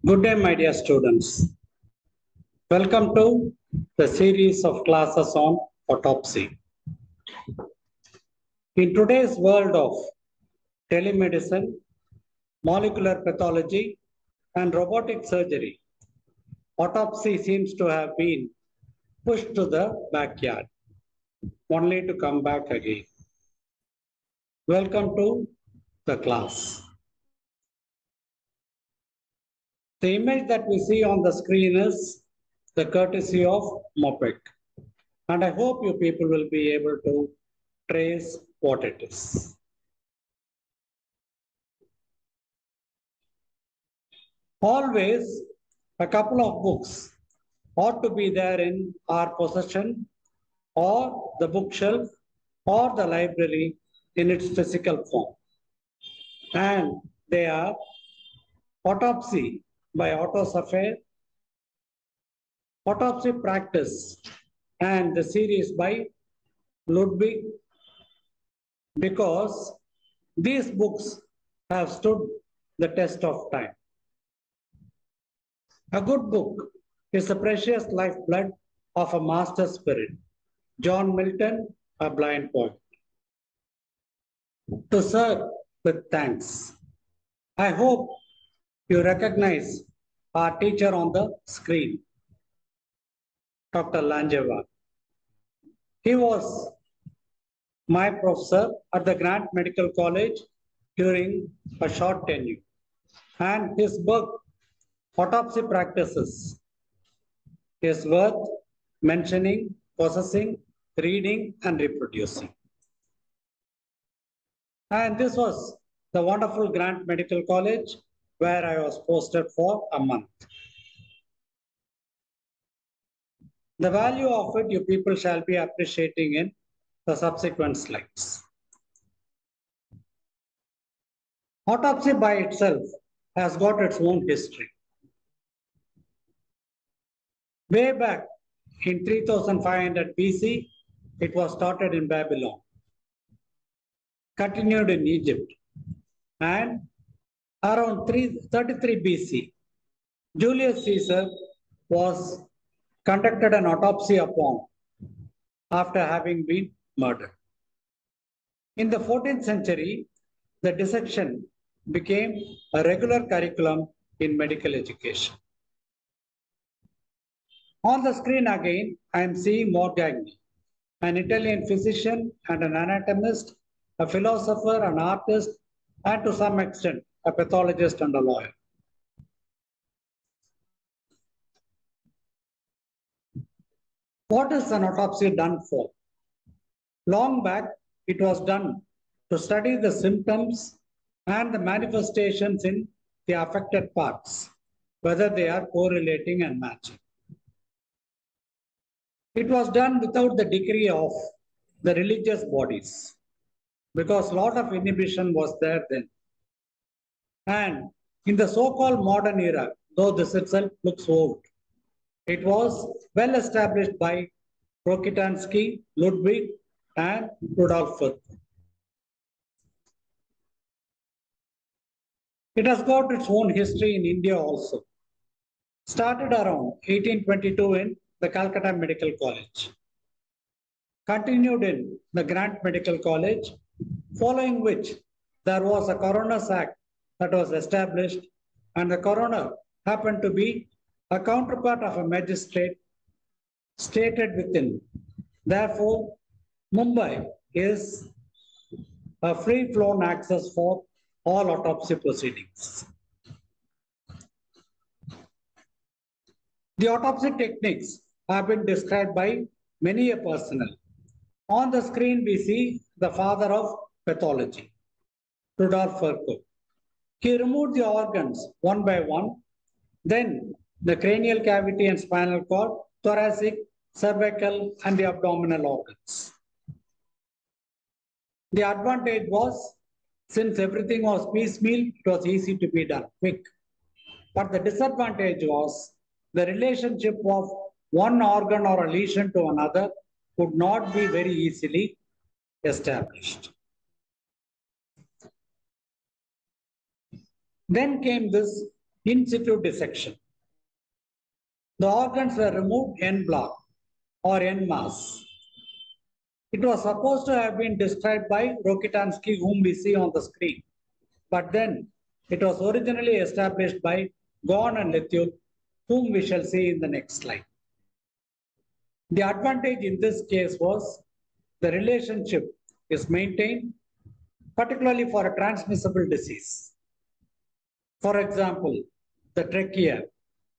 Good day, my dear students. Welcome to the series of classes on autopsy. In today's world of telemedicine, molecular pathology, and robotic surgery, autopsy seems to have been pushed to the backyard, only to come back again. Welcome to the class. The image that we see on the screen is the courtesy of MOPEC. And I hope you people will be able to trace what it is. Always a couple of books ought to be there in our possession or the bookshelf or the library in its physical form. And they are Autopsy by Otto-Saphir, Autopsy Practice, and the series by Ludwig, because these books have stood the test of time. A good book is the precious lifeblood of a master spirit. John Milton, a blind poet. To serve with thanks. I hope you recognize our teacher on the screen, Dr. Lanjewal. He was my professor at the Grant Medical College during a short tenure. And his book, Autopsy Practices, is worth mentioning, possessing, reading, and reproducing. And this was the wonderful Grant Medical College where I was posted for a month. The value of it you people shall be appreciating in the subsequent slides. Autopsy by itself has got its own history. Way back in 3500 BC, it was started in Babylon, continued in Egypt, and around 33 BC, Julius Caesar was conducted an autopsy upon after having been murdered. In the 14th century, the dissection became a regular curriculum in medical education. On the screen again, I am seeing Morgagni, an Italian physician and an anatomist, a philosopher, an artist, and to some extent, a pathologist and a lawyer. What is an autopsy done for? Long back, it was done to study the symptoms and the manifestations in the affected parts, whether they are correlating and matching. It was done without the degree of the religious bodies, because a lot of inhibition was there then. And in the so-called modern era, though this itself looks old, it was well established by Rokitansky, Ludwig, and Rudolph. It has got its own history in India also. Started around 1822 in the Calcutta Medical College. Continued in the Grant Medical College, following which there was a Coroner's Act that was established, and the coroner happened to be a counterpart of a magistrate stated within. Therefore, Mumbai is a free-flown access for all autopsy proceedings. The autopsy techniques have been described by many a personnel. On the screen, we see the father of pathology, Rudolph. He removed the organs one by one, then the cranial cavity and spinal cord, thoracic, cervical, and the abdominal organs. The advantage was, since everything was piecemeal, it was easy to be done, quick. But the disadvantage was the relationship of one organ or a lesion to another could not be very easily established. Then came this in situ dissection. The organs were removed en bloc or en masse. It was supposed to have been described by Rokitansky, whom we see on the screen. But then it was originally established by Gone and Ludwig, whom we shall see in the next slide. The advantage in this case was the relationship is maintained, particularly for a transmissible disease. For example, the trachea,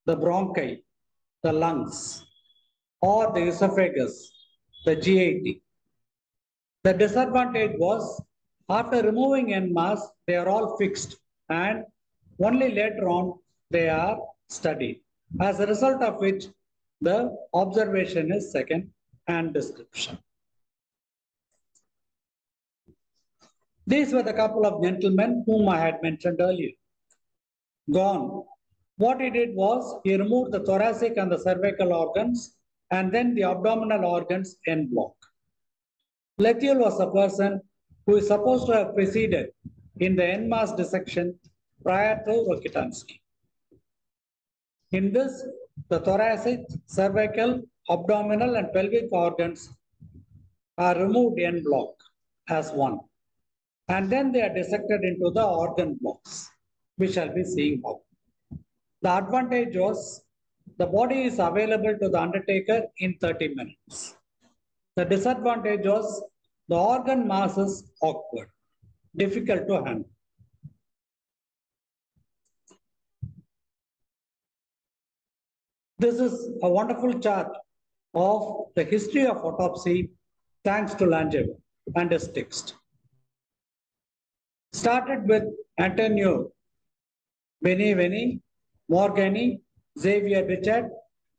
the bronchi, the lungs, or the esophagus, the GIT. The disadvantage was after removing en masse, they are all fixed and only later on they are studied. As a result of which, the observation is second and description. These were the couple of gentlemen whom I had mentioned earlier. Gone. What he did was he removed the thoracic and the cervical organs and then the abdominal organs en bloc. Lethiel was a person who is supposed to have preceded in the en masse dissection prior to Rokitansky. In this, the thoracic, cervical, abdominal, and pelvic organs are removed en bloc as one. And then they are dissected into the organ blocks. We shall be seeing how. The advantage was the body is available to the undertaker in 30 minutes. The disadvantage was the organ mass is awkward, difficult to handle. This is a wonderful chart of the history of autopsy thanks to Lanjewal and his text. Started with Antonio Beneveni, Morgani, Xavier Richard,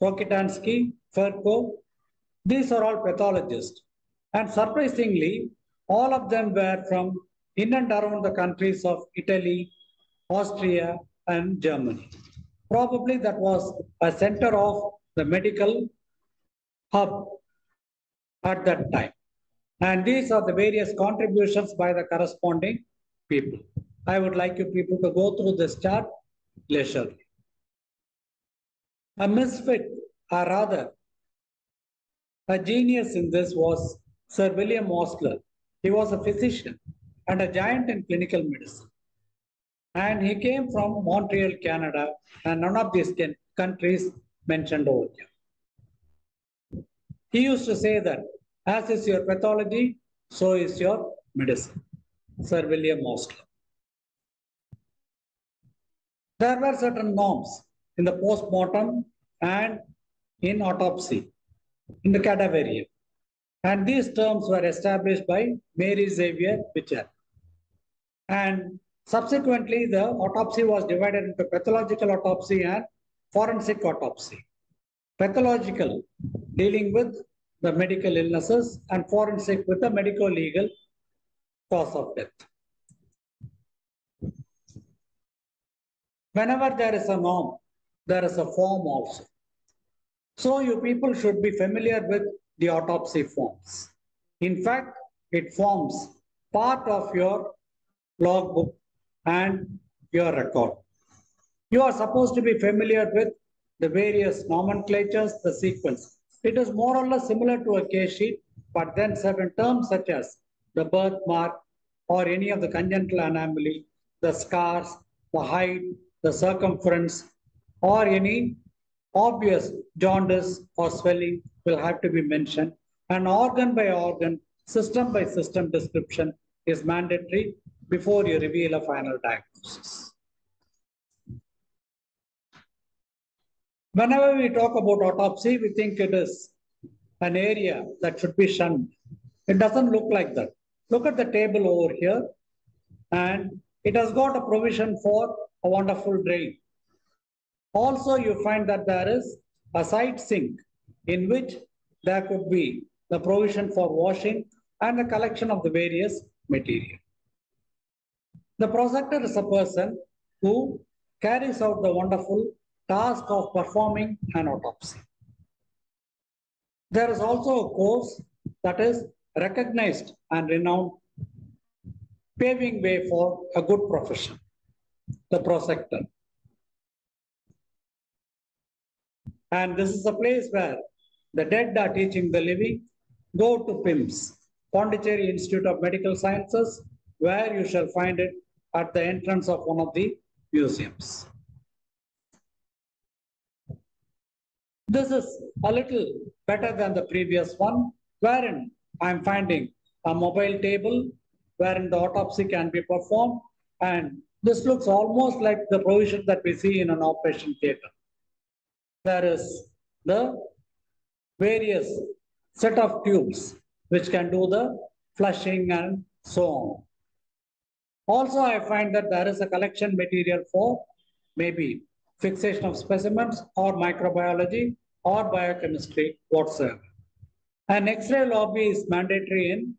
Rokitansky, Virchow. These are all pathologists. And surprisingly, all of them were from in and around the countries of Italy, Austria, and Germany. Probably that was a center of the medical hub at that time. And these are the various contributions by the corresponding people. I would like you people to go through this chart leisurely. A misfit, or rather, a genius in this was Sir William Osler. He was a physician and a giant in clinical medicine. And he came from Montreal, Canada, and none of these countries mentioned over here. He used to say that, as is your pathology, so is your medicine. Sir William Osler. There were certain norms in the post-mortem and in autopsy, in the cadaverium. And these terms were established by Mary Xavier Richard. And subsequently, the autopsy was divided into pathological autopsy and forensic autopsy. Pathological, dealing with the medical illnesses, and forensic with the medico-legal cause of death. Whenever there is a norm, there is a form also. So you people should be familiar with the autopsy forms. In fact, it forms part of your logbook and your record. You are supposed to be familiar with the various nomenclatures, the sequence. It is more or less similar to a case sheet, but then certain terms such as the birthmark or any of the congenital anomaly, the scars, the height, the circumference, or any obvious jaundice or swelling will have to be mentioned. And organ by organ, system by system description is mandatory before you reveal a final diagnosis. Whenever we talk about autopsy, we think it is an area that should be shunned. It doesn't look like that. Look at the table over here, and it has got a provision for a wonderful drain. Also, you find that there is a side sink in which there could be the provision for washing and the collection of the various material. The prosector is a person who carries out the wonderful task of performing an autopsy. There is also a course that is recognized and renowned, paving way for a good profession, the prosector. And this is a place where the dead are teaching the living. Go to PIMS, Pondicherry Institute of Medical Sciences, where you shall find it at the entrance of one of the museums. This is a little better than the previous one, wherein I'm finding a mobile table wherein the autopsy can be performed. And this looks almost like the provision that we see in an operation theater. There is the various set of tubes which can do the flushing and so on. Also, I find that there is a collection material for maybe fixation of specimens or microbiology or biochemistry whatsoever. An X-ray lobby is mandatory in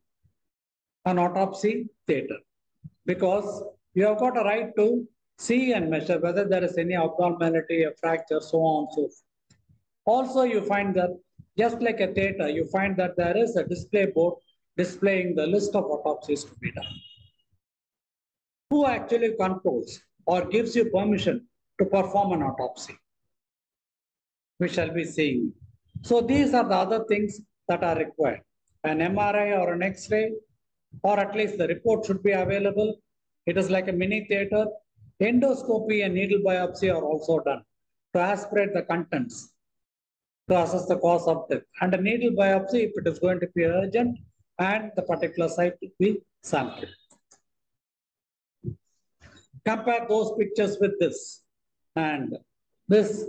an autopsy theater because you have got a right to see and measure whether there is any abnormality, a fracture, so on and so forth. Also, you find that just like a theater, you find that there is a display board displaying the list of autopsies to be done. Who actually controls or gives you permission to perform an autopsy? We shall be seeing. So these are the other things that are required. An MRI or an X-ray, or at least the report should be available. It is like a mini theater. Endoscopy and needle biopsy are also done to aspirate the contents to assess the cause of death. And a needle biopsy, if it is going to be urgent, and the particular site will be sampled. Compare those pictures with this. And this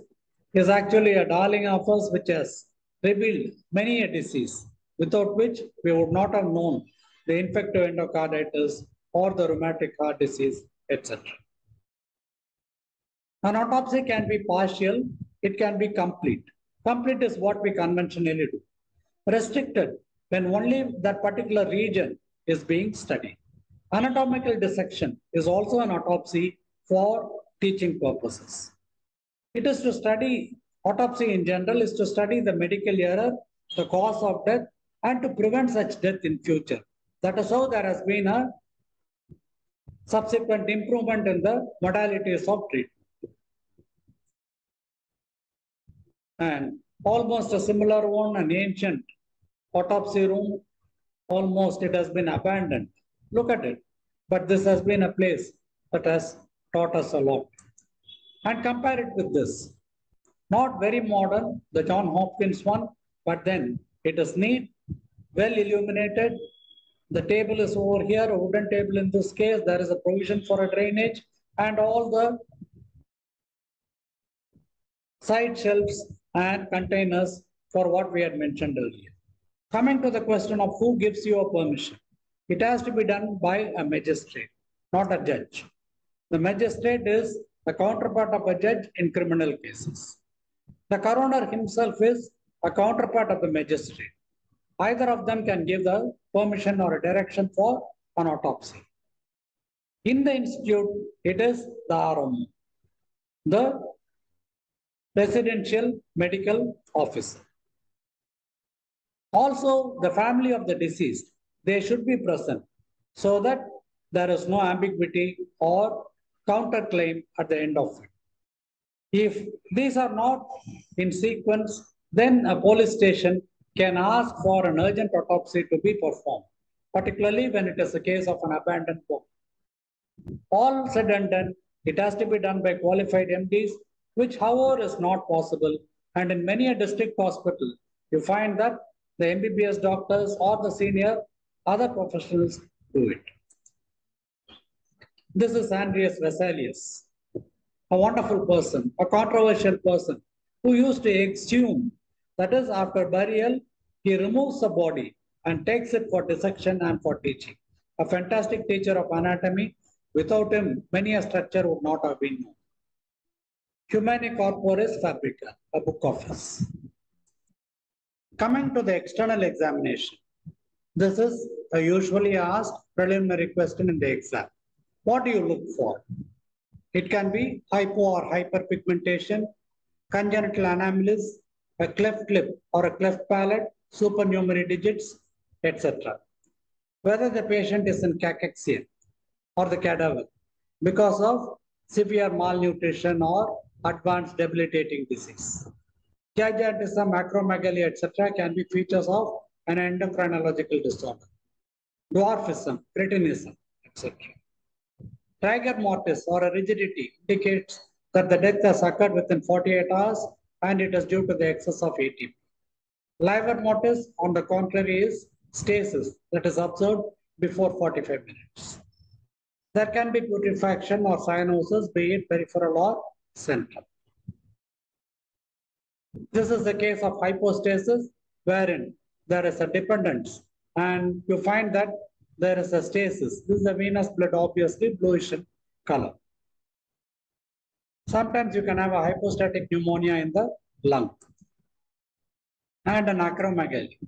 is actually a darling of us which has revealed many a disease without which we would not have known the infective endocarditis or the rheumatic heart disease, etc. An autopsy can be partial, it can be complete. Complete is what we conventionally do. Restricted when only that particular region is being studied. Anatomical dissection is also an autopsy for teaching purposes. It is to study, autopsy in general is to study the medical error, the cause of death, and to prevent such death in future. That is how there has been a subsequent improvement in the modalities of treatment. And almost a similar one, an ancient autopsy room, almost it has been abandoned. Look at it. But this has been a place that has taught us a lot. And compare it with this. Not very modern, the John Hopkins one, but then it is neat, well illuminated. The table is over here, a wooden table in this case. There is a provision for a drainage and all the side shelves and containers for what we had mentioned earlier. Coming to the question of who gives you a permission. It has to be done by a magistrate, not a judge. The magistrate is the counterpart of a judge in criminal cases. The coroner himself is a counterpart of the magistrate. Either of them can give the permission or a direction for an autopsy. In the institute, it is the RMO, the residential medical officer. Also, the family of the deceased, they should be present so that there is no ambiguity or counterclaim at the end of it. If these are not in sequence, then a police station can ask for an urgent autopsy to be performed, particularly when it is a case of an abandoned home. All said and done, it has to be done by qualified MDs, which however is not possible. And in many a district hospital, you find that the MBBS doctors or the senior other professionals do it. This is Andreas Vesalius, a wonderful person, a controversial person who used to exhume, that is after burial, he removes the body and takes it for dissection and for teaching. A fantastic teacher of anatomy. Without him, many a structure would not have been known. Humani Corporis Fabrica, a book of his. Coming to the external examination. This is a usually asked preliminary question in the exam. What do you look for? It can be hypo or hyperpigmentation, congenital anomalies, a cleft lip or a cleft palate, supernumerary digits, etc. Whether the patient is in cachexia or the cadaver because of severe malnutrition or advanced debilitating disease. Gigantism, acromegaly, etc. can be features of an endocrinological disorder. Dwarfism, cretinism, etc. Rigor mortis or a rigidity indicates that the death has occurred within 48 hours and it is due to the excess of ATP. Livor mortis, on the contrary, is stasis that is observed before 45 minutes. There can be putrefaction or cyanosis, be it peripheral or central. This is the case of hypostasis, wherein there is a dependence, and you find that there is a stasis. This is the venous blood, obviously bluish in color. Sometimes you can have a hypostatic pneumonia in the lung and an acromegaly.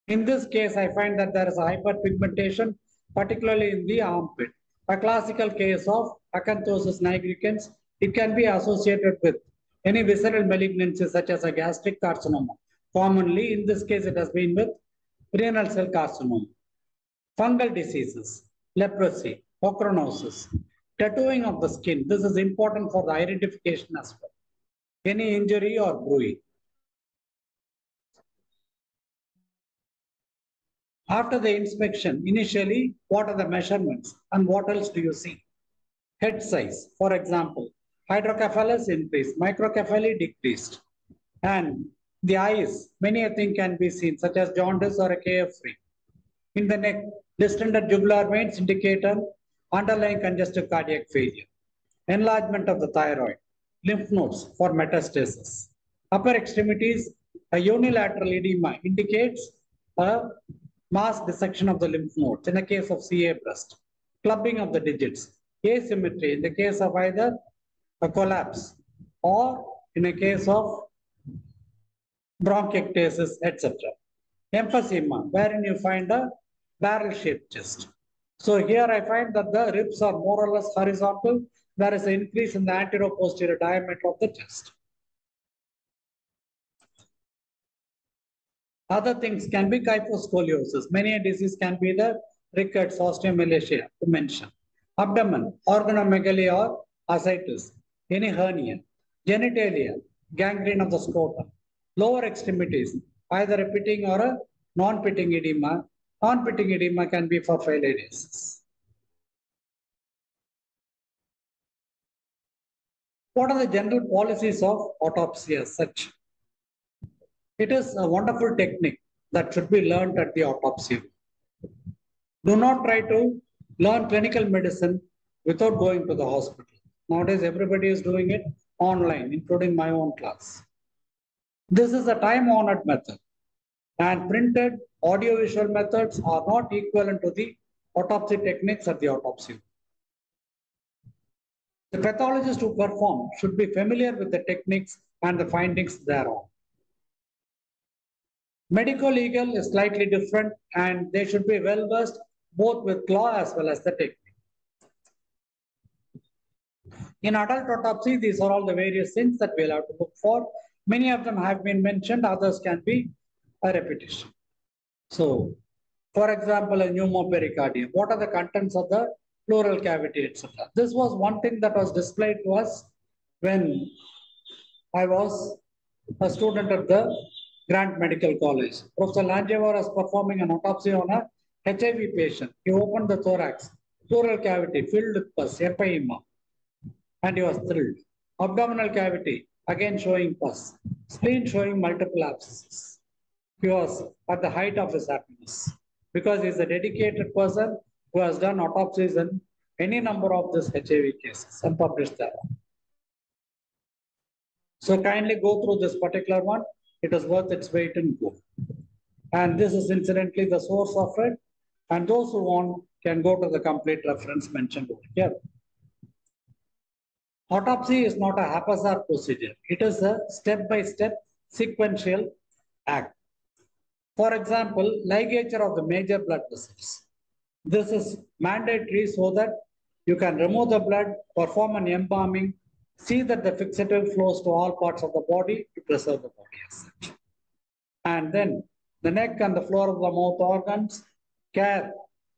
In this case, I find that there is a hyperpigmentation, particularly in the armpit. A classical case of acanthosis nigricans, it can be associated with any visceral malignancy such as a gastric carcinoma. Commonly, in this case, it has been with renal cell carcinoma. Fungal diseases, leprosy, ochronosis, tattooing of the skin. This is important for the identification as well. Any injury or bruising. After the inspection, initially, what are the measurements and what else do you see? Head size, for example, hydrocephalus increased, microcephaly decreased. And the eyes, many a thing can be seen, such as jaundice or a KF3. In the neck, distended jugular veins indicate an underlying congestive cardiac failure. Enlargement of the thyroid, lymph nodes for metastasis. Upper extremities, a unilateral edema indicates a mass dissection of the lymph nodes in the case of CA breast. Clubbing of the digits, asymmetry in the case of either a collapse or in a case of bronchiectasis, etc. Emphysema, wherein you find a barrel-shaped chest. So here I find that the ribs are more or less horizontal. There is an increase in the anterior-posterior diameter of the chest. Other things can be kyphoscoliosis. Many a disease can be the rickets, osteomalacia, to mention. Abdomen, organomegaly or ascites, any hernia. Genitalia, gangrene of the scrotum. Lower extremities, either a pitting or a non-pitting edema. Non-pitting edema can be for filariasis. What are the general policies of autopsy as such? It is a wonderful technique that should be learned at the autopsy. Do not try to learn clinical medicine without going to the hospital. Nowadays, everybody is doing it online, including my own class. This is a time-honored method, and printed audiovisual methods are not equivalent to the autopsy techniques at the autopsy. The pathologist who perform should be familiar with the techniques and the findings thereon. Medico-legal is slightly different, and they should be well-versed both with law as well as the technique. In adult autopsy, these are all the various things that we'll have to look for. Many of them have been mentioned, others can be a repetition. So, for example, a pneumopericardium. What are the contents of the pleural cavity, etc.? This was one thing that was displayed to us when I was a student at the Grant Medical College. Professor Lanjewal was performing an autopsy on a HIV patient. He opened the thorax, pleural cavity filled with pus, empyema, and he was thrilled. Abdominal cavity, again showing pus. Spleen showing multiple abscesses. He was at the height of his happiness because he's a dedicated person who has done autopsies in any number of these HIV cases and published that. So kindly go through this particular one. It is worth its weight in gold. And this is incidentally the source of it. And those who want can go to the complete reference mentioned over here. Autopsy is not a haphazard procedure. It is a step-by-step sequential act. For example, ligature of the major blood vessels. This is mandatory so that you can remove the blood, perform an embalming, see that the fixative flows to all parts of the body to preserve the body as such. And then the neck and the floor of the mouth organs, care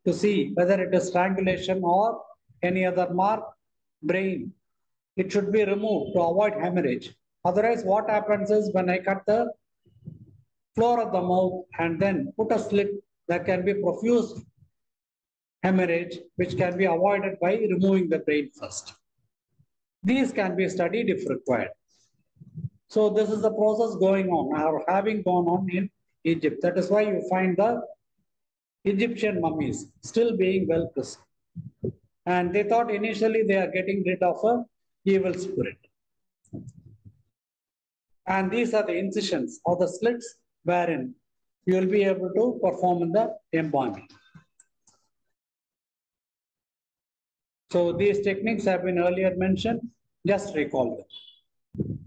to see whether it is strangulation or any other mark, brain, it should be removed to avoid hemorrhage. Otherwise, what happens is when I cut the floor of the mouth and then put a slit, there can be profuse hemorrhage, which can be avoided by removing the brain first. These can be studied if required. So this is the process going on or having gone on in Egypt. That is why you find the Egyptian mummies still being well preserved. And they thought initially they are getting rid of a evil spirit. And these are the incisions or the slits wherein you will be able to perform in the embalming. So these techniques have been earlier mentioned, just recall them.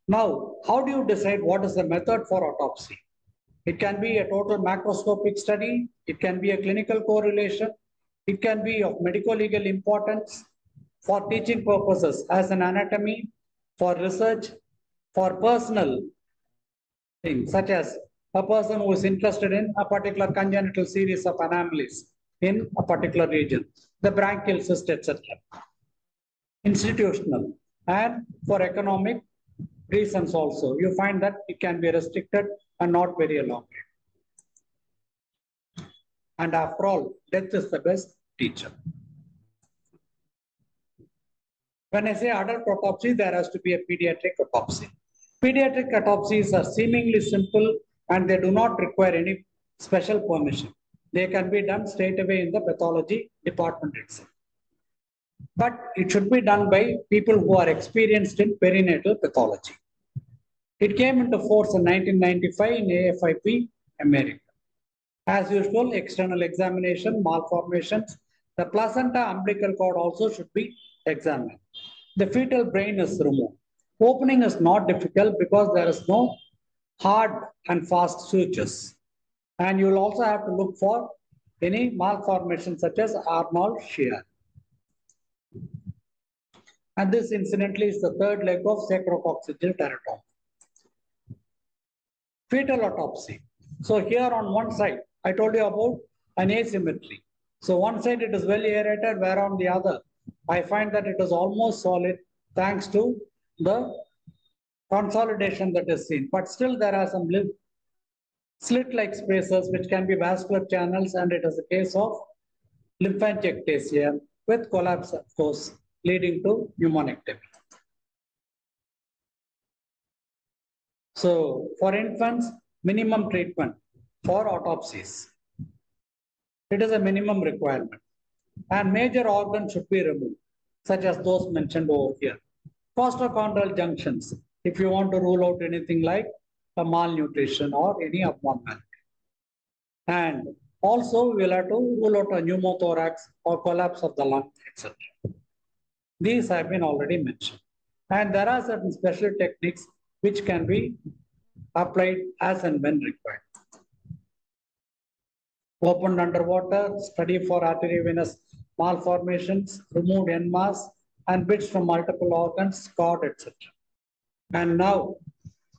Now, how do you decide what is the method for autopsy? It can be a total macroscopic study, it can be a clinical correlation, it can be of medico-legal importance, for teaching purposes as an anatomy, for research, for personal things, such as a person who is interested in a particular congenital series of anomalies in a particular region, the branchial cyst, etc. Institutional, and for economic reasons also. You find that it can be restricted and not very long. And after all, death is the best teacher. When I say adult autopsy, there has to be a pediatric autopsy. Pediatric autopsies are seemingly simple and they do not require any special permission. They can be done straight away in the pathology department itself. But it should be done by people who are experienced in perinatal pathology. It came into force in 1995 in AFIP, America. As usual, external examination, malformations. The placenta umbilical cord also should be examined. The fetal brain is removed. Opening is not difficult because there is no hard and fast sutures. And you will also have to look for any malformation such as Arnold shear. And this incidentally is the third leg of sacrococcygeal teratomy. Fetal autopsy. So here on one side, I told you about an asymmetry. So one side it is well aerated, where on the other, I find that it is almost solid thanks to the consolidation that is seen. But still there are some slit-like spaces which can be vascular channels, and it is a case of lymphangiectasia with collapse, of course, leading to pneumonectomy. So for infants, minimum treatment for autopsies. It is a minimum requirement. And major organs should be removed, such as those mentioned over here. Costochondral junctions, if you want to rule out anything like a malnutrition or any abnormality. And also, we will have to rule out a pneumothorax or collapse of the lung, etc. These have been already mentioned. And there are certain special techniques which can be applied as and when required. Opened underwater, study for arteriovenous malformations, removed en masse, and bits from multiple organs, cord, etc. And now,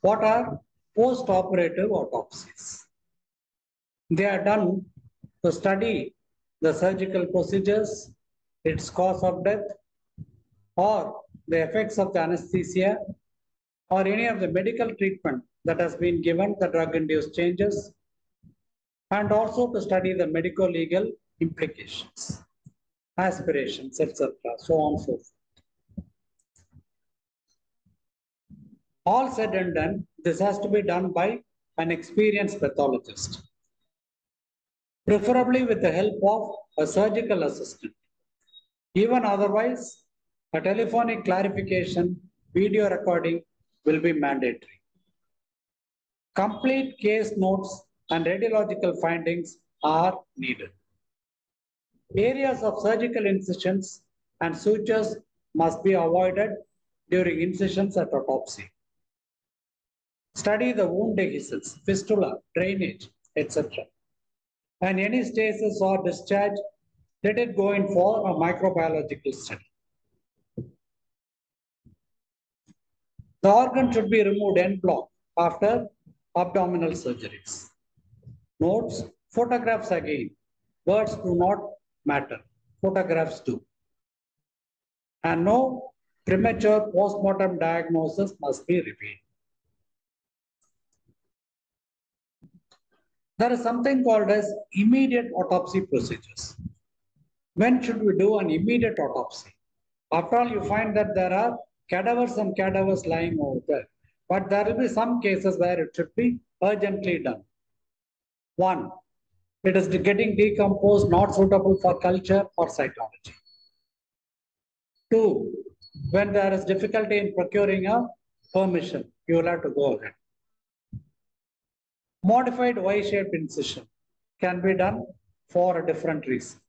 what are post-operative autopsies? They are done to study the surgical procedures, its cause of death, or the effects of the anesthesia, or any of the medical treatment that has been given, the drug-induced changes, and also to study the medico-legal implications, aspirations, etc., so on and so forth. All said and done, this has to be done by an experienced pathologist, preferably with the help of a surgical assistant. Even otherwise, a telephonic clarification, video recording will be mandatory. Complete case notes and radiological findings are needed. Areas of surgical incisions and sutures must be avoided during incisions at autopsy. Study the wound dehiscence, fistula, drainage, etc. And any stasis or discharge, let it go in for a microbiological study. The organ should be removed en bloc after abdominal surgeries. Notes, photographs again. Words do not matter. Photographs do. and no premature postmortem diagnosis must be revealed. There is something called as immediate autopsy procedures. When should we do an immediate autopsy? After all, you find that there are cadavers and cadavers lying over there. But there will be some cases where it should be urgently done. One, it is getting decomposed, not suitable for culture or cytology. Two, when there is difficulty in procuring a permission, you will have to go ahead. Modified Y-shaped incision can be done for a different reason.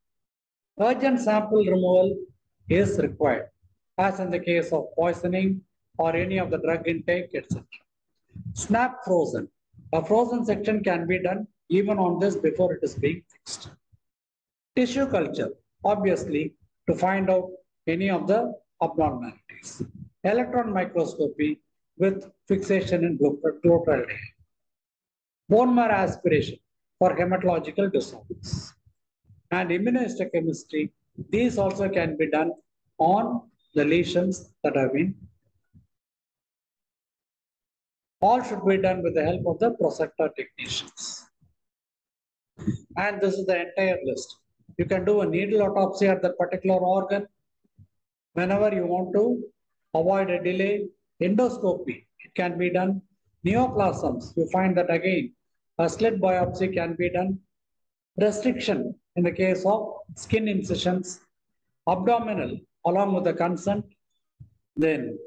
Urgent sample removal is required, as in the case of poisoning or any of the drug intake, etc. Snap frozen. A frozen section can be done even on this before it is being fixed. Tissue culture, obviously, to find out any of the abnormalities. Electron microscopy with fixation in glottal layer. Bone marrow aspiration for hematological disorders. And immunohistochemistry, these also can be done on the lesions that have been. All should be done with the help of the prosector technicians. And this is the entire list. You can do a needle autopsy at that particular organ whenever you want to avoid a delay. Endoscopy, it can be done. Neoplasms, you find that again, a slit biopsy can be done. Restriction in the case of skin incisions, abdominal along with the consent. Then,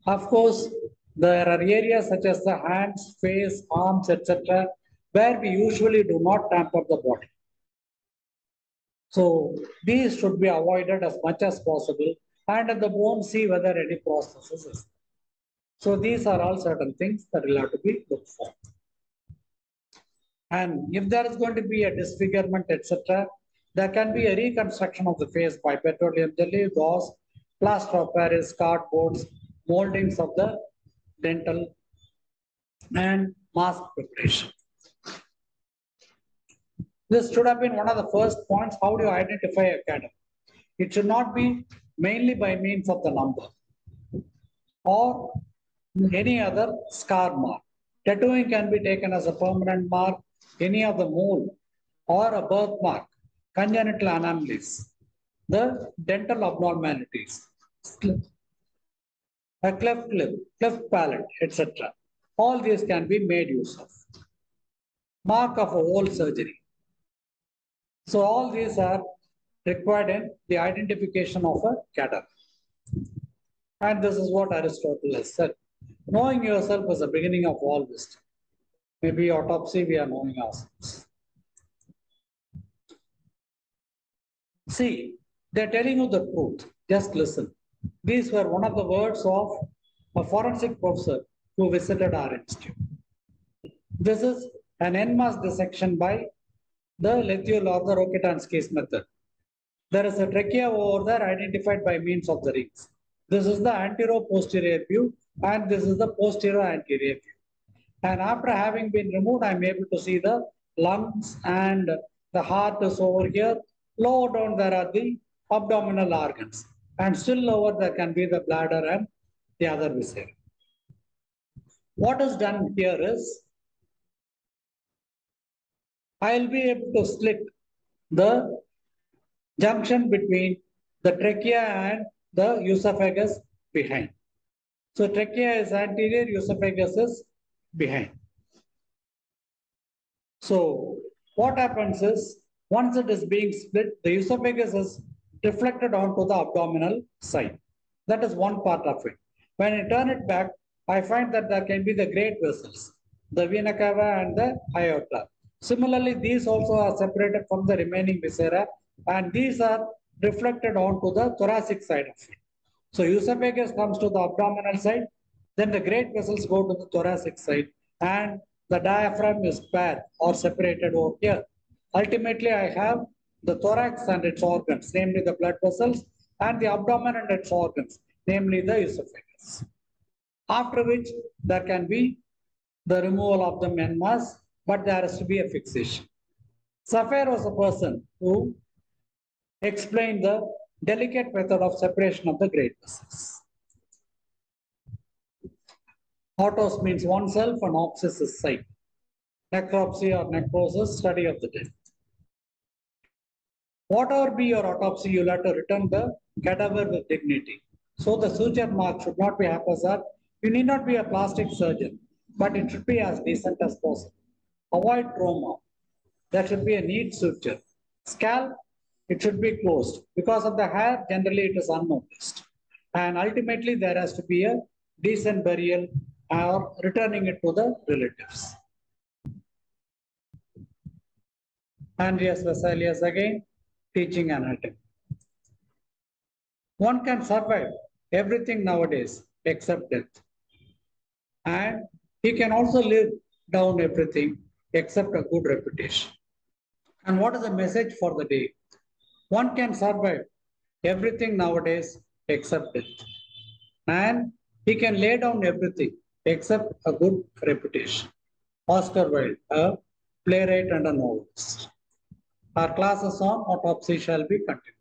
of course, there are areas such as the hands, face, arms, etc., where we usually do not tamper the body. So these should be avoided as much as possible, and at the bone, see whether any processes is. So these are all certain things that will have to be looked for. And if there is going to be a disfigurement, etc., there can be a reconstruction of the face by petroleum jelly, gauze, plaster of Paris, cardboards, moldings of the dental, and mask preparation. This should have been one of the first points. How do you identify a cadaver? It should not be mainly by means of the number or any other scar mark. Tattooing can be taken as a permanent mark, any of the mole or a birthmark, congenital anomalies, the dental abnormalities, a cleft lip, cleft palate, etc. All these can be made use of. Mark of a whole surgery. So all these are required in the identification of a cadaver. And this is what Aristotle has said. Knowing yourself is the beginning of all wisdom. Maybe autopsy, we are knowing ourselves. See, they're telling you the truth. Just listen. These were one of the words of a forensic professor who visited our institute. This is an en masse dissection by the Lanjewal or the Rokitansky's method. There is a trachea over there identified by means of the rings. This is the anterior-posterior view, and this is the posterior-anterior view. And after having been removed, I'm able to see the lungs and the heart is over here. Lower down, there are the abdominal organs. And still lower, there can be the bladder and the other viscera. What is done here is, I'll be able to slit the junction between the trachea and the esophagus behind. So trachea is anterior, esophagus is behind. So what happens is, once it is being split, the esophagus is reflected onto the abdominal side. That is one part of it. When I turn it back, I find that there can be the great vessels, the vena cava and the aorta. Similarly, these also are separated from the remaining viscera, and these are reflected onto the thoracic side of it. So esophagus comes to the abdominal side, then the great vessels go to the thoracic side, and the diaphragm is paired or separated over here. Ultimately, I have the thorax and its organs, namely the blood vessels, and the abdomen and its organs, namely the esophagus. After which, there can be the removal of the en masse, but there has to be a fixation. Saphir was a person who explained the delicate method of separation of the great vessels. Autos means oneself and opsis is sight. Necropsy or necrosis, study of the dead. Whatever be your autopsy, you'll have to return the cadaver with dignity. So the suture mark should not be haphazard. You need not be a plastic surgeon, but it should be as decent as possible. Avoid trauma. There should be a neat suture. Scalp, it should be closed. Because of the hair, generally it is unnoticed. And ultimately, there has to be a decent burial or returning it to the relatives. Andreas Vesalius again, teaching anatomy. One can survive everything nowadays except death. And he can also live down everything except a good reputation. And what is the message for the day? One can survive everything nowadays except death. And he can lay down everything except a good reputation. Oscar Wilde, a playwright and a novelist. Our classes on autopsy shall be continued.